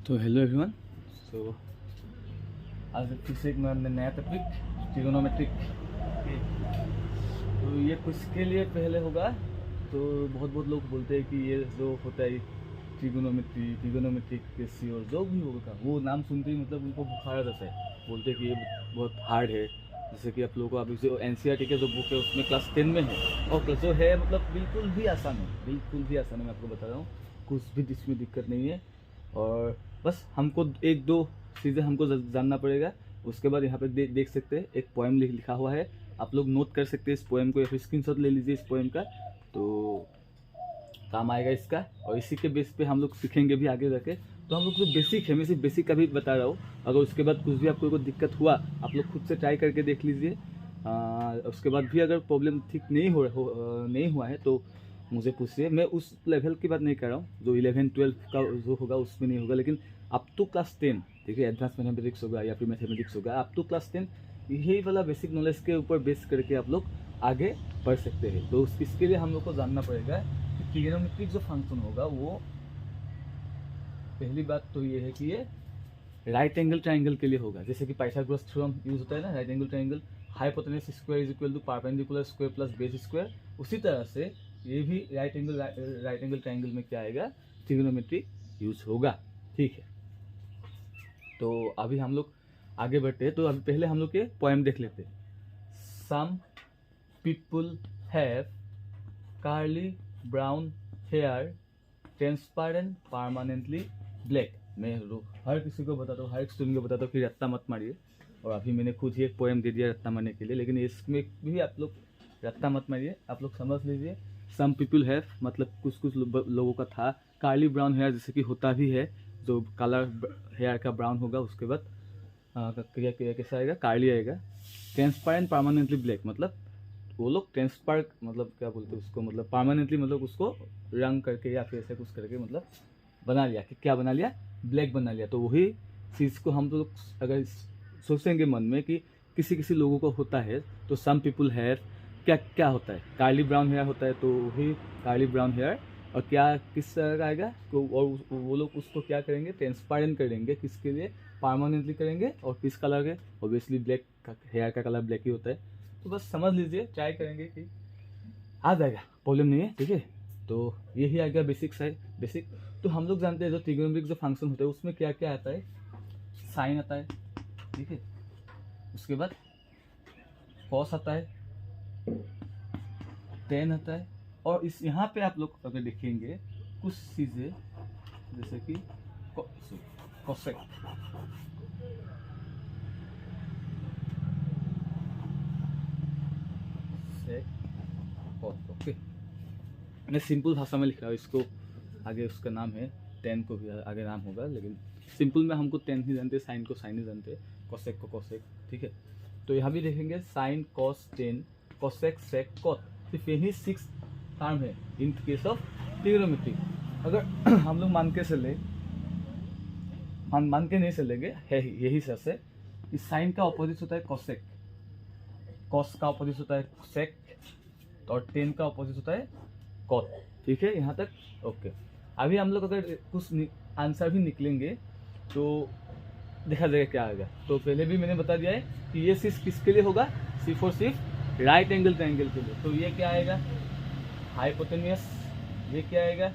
तो hello everyone. सो आज फिर से एक नया टॉपिक ट्रिगोनोमेट्रिक। तो ये कुछ के लिए पहले होगा। तो बहुत लोग बोलते हैं कि ये जो होता है ट्रिगोनोमेट्रिक केसी और जो भी होगा वो नाम सुनते ही मतलब उनको बुखार आ जाता है। बोलते हैं कि ये बहुत हार्ड है। जैसे कि आप लोगों को अभी जो NCERT के जो बुक है उसमें क्लास 10 में है और जो है मतलब बिल्कुल भी आसान है, बिल्कुल भी आसान है। मैं आपको बता रहा हूँ, कुछ भी इसमें दिक्कत नहीं है। और बस हमको एक दो चीज़ें हमको जानना पड़ेगा। उसके बाद यहाँ पे देख सकते हैं एक पोएम लिखा हुआ है। आप लोग नोट कर सकते हैं इस पोएम को या फिर स्क्रीनशॉट ले लीजिए इस पोएम का, तो काम आएगा इसका। और इसी के बेस पे हम लोग सीखेंगे भी आगे जाके। तो हम लोग जो बेसिक है, मैं सिर्फ बेसिक का भी बता रहा हूँ। अगर उसके बाद कुछ भी आपको कोई दिक्कत हुआ आप लोग खुद से ट्राई करके देख लीजिए। उसके बाद भी अगर प्रॉब्लम ठीक नहीं हुआ है तो मुझे पूछिए। मैं उस लेवल की बात नहीं कर रहा हूँ जो 11-12 का जो होगा उसमें नहीं होगा, लेकिन अप टू क्लास 10, ठीक है, एडवांस मैथमेटिक्स होगा या फिर मैथमेटिक्स होगा, अप टू क्लास 10 यही वाला बेसिक नॉलेज के ऊपर बेस करके आप लोग आगे बढ़ सकते हैं। तो इसके लिए हम लोग को जानना पड़ेगा कि ट्रिगोनोमेट्रिक जो फंक्शन होगा वो, पहली बात तो ये है कि ये राइट एंगल ट्राइंगल के लिए होगा। जैसे कि पाइथागोरस थ्योरम यूज होता है ना, right angle triangle, hypotenuse square is equal to perpendicular square plus base square. उसी तरह से ये भी राइट एंगल ट्राइंगल में क्या आएगा, ट्रिगोनोमेट्री यूज होगा। ठीक है, तो अभी हम लोग आगे बढ़ते हैं। तो अभी पहले हम लोग ये पोएम देख लेते हैं। Some people have curly brown hair transparent permanently black. मैं हर किसी को बताता हूँ, हर एक स्टूडेंट को बताता हूँ कि रत्ता मत मारिए। और अभी मैंने खुद ही एक पोएम दे दिया रत्ता मारने के लिए, लेकिन इसमें भी आप लोग रत्ता मत मारिए, आप लोग समझ लीजिए। सम पीपल हैव मतलब कुछ लोगों का था कार्ली ब्राउन हेयर, जैसे कि होता भी है, जो कलर हेयर का ब्राउन होगा उसके बाद कैसा आएगा, कार्ली आएगा। ट्रांसपेरेंट परमानेंटली ब्लैक मतलब वो लोग ट्रांसपार मतलब क्या बोलते हैं उसको, मतलब परमानेंटली मतलब उसको रंग करके या फिर ऐसे कुछ करके मतलब बना लिया। कि क्या बना लिया, ब्लैक बना लिया। तो वही चीज़ को हम लोग अगर सोचेंगे मन में कि किसी किसी लोगों को होता है, तो सम पीपल हेयर क्या क्या होता है, कार्ली ब्राउन हेयर होता है। तो वही कार्ली ब्राउन हेयर और क्या किस तरह का आएगा, तो और वो लोग उसको क्या करेंगे, ट्रांसपेरेंट करेंगे। किसके लिए, परमानेंटली करेंगे। और किस कलर के, ऑब्वियसली ब्लैक हेयर का कलर ब्लैक ही होता है। तो बस समझ लीजिए, ट्राई करेंगे कि आ जाएगा, प्रॉब्लम नहीं है। ठीक है, तो यही आ गया बेसिक। तो हम लोग जानते हैं जो ट्रिगोनोमेट्रिक जो फंक्शन होता है उसमें क्या क्या आता है, साइन आता है, ठीक है, उसके बाद कॉस आता है, टेन आता है। और इस यहाँ पे आप लोग अगर देखेंगे कुछ चीज़ें जैसे कि कोसेक, ओके, मैं सिंपल भाषा में लिख रहा हूँ इसको। आगे उसका नाम है, टेन को भी आगे नाम होगा, लेकिन सिंपल में हमको टेन ही जानते हैं, साइन को साइन ही जानते हैं, कोसेक को कोसेक। ठीक है, तो यहाँ भी देखेंगे sine cos tan cosec sec cot, सिर्फ यही 6 टर्म है इन केस ऑफ ट्रिगोनोमेट्री। अगर हम लोग मान के नहीं चलेंगे, है यही से इस साइन का ऑपोजिट होता है कोसेक, कॉस का ऑपोजिट होता है सेक, और टेन का ऑपोजिट होता है कॉट। ठीक है, यहाँ तक ओके। अभी हम लोग अगर कुछ आंसर भी निकलेंगे तो देखा जाएगा क्या आएगा। तो पहले भी मैंने बता दिया है कि ये सिर्फ किसके लिए होगा, सिर्फ और सिर्फ राइट एंगल ट्रायंगल के लिए। तो ये क्या आएगा, हाइपोटेन्यूस, ये क्या आएगा,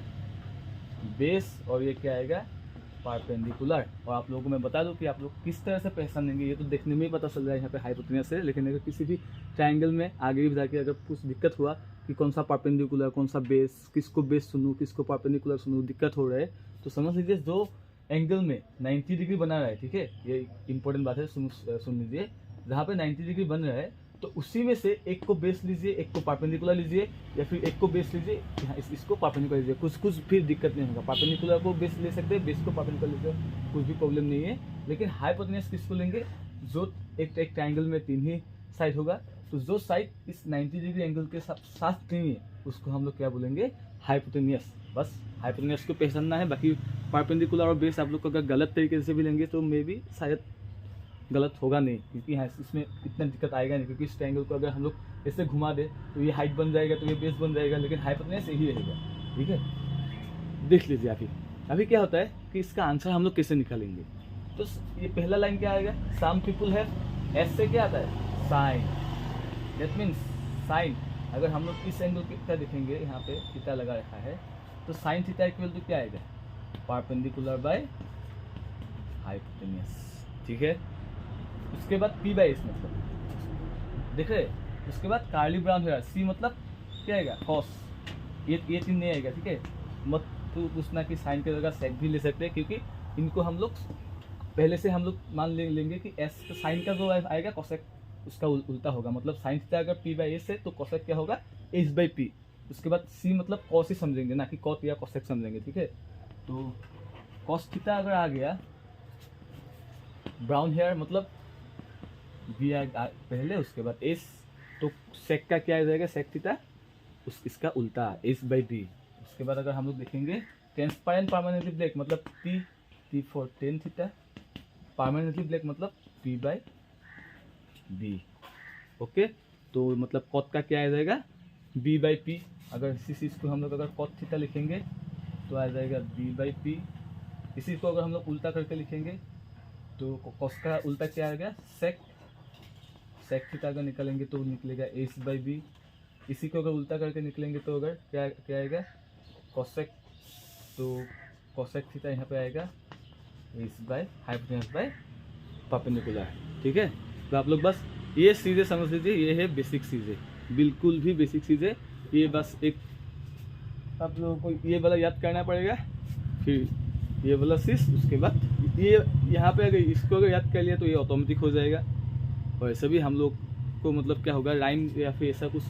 बेस, और ये क्या आएगा, परपेंडिकुलर। और आप लोगों को मैं बता दूं कि आप लोग किस तरह से पहचानेंगे, ये तो देखने में ही पता चल रहा है यहाँ पे हाइपोटेन्यूस है। लेकिन अगर किसी भी ट्रायंगल में आगे भी जाके अगर कुछ दिक्कत हुआ कि कौन सा परपेंडिकुलर कौन सा बेस, किसको बेस सुनूँ किसको परपेंडिकुलर सुनूँ, दिक्कत हो रहा है, तो समझ लीजिए जो एंगल में 90 डिग्री बना रहा है, ठीक है, ये इंपॉर्टेंट बात है, सुन लीजिए। जहाँ पे 90 डिग्री बन रहा है तो उसी में से एक को बेस लीजिए, एक को परपेंडिकुलर लीजिए, या फिर एक को बेस लीजिए, यहाँ इसको परपेंडिकुलर लीजिए, कुछ फिर दिक्कत नहीं होगा। परपेंडिकुलर को बेस ले सकते हैं, बेस को परपेंडिकुलर लीजिए, कुछ भी प्रॉब्लम नहीं है। लेकिन हाइपोटेन्यूस किसको लेंगे, जो एक ट्रायंगल में 3 ही साइड होगा, तो जो साइड इस 90 डिग्री एंगल के साथ नहीं है उसको हम लोग क्या बोलेंगे, हाइपोटेन्यूस। बस हाइपोटेन्यूस को पहचानना है। बाकी परपेंडिकुलर और बेस आप लोग अगर गलत तरीके से भी लेंगे तो मे भी शायद गलत होगा नहीं, क्योंकि यहाँ इसमें इतना दिक्कत आएगा नहीं। क्योंकि इस ट्रायंगल को अगर हम लोग ऐसे घुमा दे तो ये हाइट बन जाएगा, तो ये बेस बन जाएगा, लेकिन हाइपोटेन्यूस यही रहेगा। ठीक है, देख लीजिए अभी क्या होता है कि इसका आंसर हम लोग कैसे निकालेंगे। तो ये पहला लाइन क्या आएगा, सम पीपुल हैव, एस से क्या आता है साइन, दैट मीन्स साइन। अगर हम लोग इस एंगल का देखेंगे, यहाँ पे थीटा लगा रखा है, तो साइन थीटा इक्वल टू क्या आएगा, परपेंडिकुलर बाय हाइपोटेन्यूस, ठीक है। उसके बाद पी बाई एस मतलब देख रहे, उसके बाद कार्ली ब्राउन हेयर, सी मतलब क्या आएगा कॉस, ये तीन नहीं आएगा, ठीक है। मत तो पूछना कि साइन की जगह सेक भी ले सकते हैं, क्योंकि इनको हम लोग पहले से हम लोग मान लेंगे कि एस तो साइन का जो आएगा कोसेक उसका उल्टा होगा, मतलब साइन थीटा अगर पी बाई एस है तो कोसेक क्या होगा एस बाई पी। उसके बाद सी मतलब कॉस ही समझेंगे ना कि कॉट या कोसेक समझेंगे, ठीक है। तो कॉस थीटा अगर आ गया, ब्राउन हेयर मतलब बी पहले, उसके बाद एस, तो सेक का क्या आ जाएगा, सेक थीटा इसका उल्टा एस बाई बी। उसके बाद अगर हम लोग देखेंगे ट्रांसपेरेंट परमानेंटली ब्लैक मतलब T for tan theta, permanently black मतलब पी बाई बी, ओके। तो मतलब कॉट का क्या आ जाएगा बी बाई पी। अगर इसी चीज़ को हम लोग अगर कॉट थीटा लिखेंगे तो आ जाएगा बी बाई पी। इसी को अगर हम लोग उल्टा करके लिखेंगे तो कॉस का उल्टा क्या आएगा सेक थीटा अगर निकालेंगे तो निकलेगा एस बाई बी। इसी को अगर उल्टा करके निकलेंगे तो अगर क्या आएगा कोसेक, तो कोसेक थीटा यहाँ पे आएगा S by hypotenuse by perpendicular, ठीक है। तो आप लोग बस ये चीज़ें समझ लीजिए, ये है बेसिक चीज़ें, बिल्कुल भी बेसिक चीज़ें। ये बस एक आप लोगों को ये वाला याद करना पड़ेगा, फिर ये वाला चीज़, उसके बाद ये यहाँ पे अगर इसको अगर याद कर लिया तो ये ऑटोमेटिक हो जाएगा। और ऐसा भी हम लोग को मतलब क्या होगा राइम या फिर ऐसा कुछ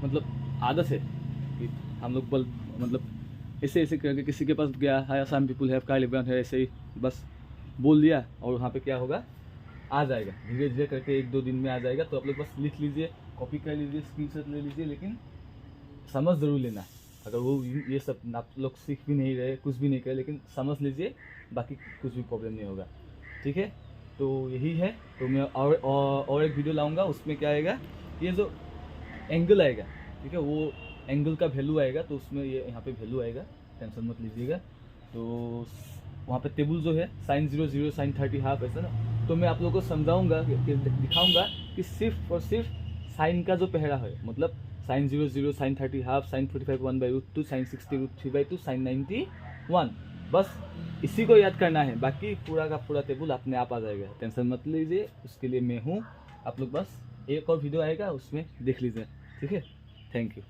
मतलब आदत है कि हम लोग मतलब ऐसे करके किसी के पास गया है, सम पीपुल हैव कार्ली ब्राउन हेयर, ऐसे ही बस बोल दिया और वहाँ पे क्या होगा आ जाएगा, धीरे धीरे करके 1-2 दिन में आ जाएगा। तो आप लोग बस लिख लीजिए, कॉपी कर लीजिए, स्क्रीनशॉट ले लीजिए, लेकिन समझ ज़रूर लेना। अगर वो ये सब आप लोग सीख भी नहीं रहे, कुछ भी नहीं करे, लेकिन समझ लीजिए, बाकी कुछ भी प्रॉब्लम नहीं होगा, ठीक है। तो यही है। तो मैं और एक वीडियो लाऊंगा, उसमें क्या आएगा, ये जो एंगल आएगा, ठीक है, वो एंगल का वैल्यू आएगा, तो उसमें ये यहाँ पे वैल्यू आएगा, टेंशन मत लीजिएगा। तो वहाँ पे टेबल जो है साइन 0 साइन 30 हाफ ऐसा ना, तो मैं आप लोगों को समझाऊंगा, दिखाऊंगा कि सिर्फ और सिर्फ साइन का जो पहला है, मतलब sine 0 sine 30 half, sine 45 1/√2, sine 60 √3/2, sine 90 1, बस इसी को याद करना है, बाकी पूरा का पूरा टेबल अपने आप आ जाएगा, टेंशन मत लीजिए, उसके लिए मैं हूँ। आप लोग बस एक और वीडियो आएगा उसमें देख लीजिए, ठीक है। Thank you.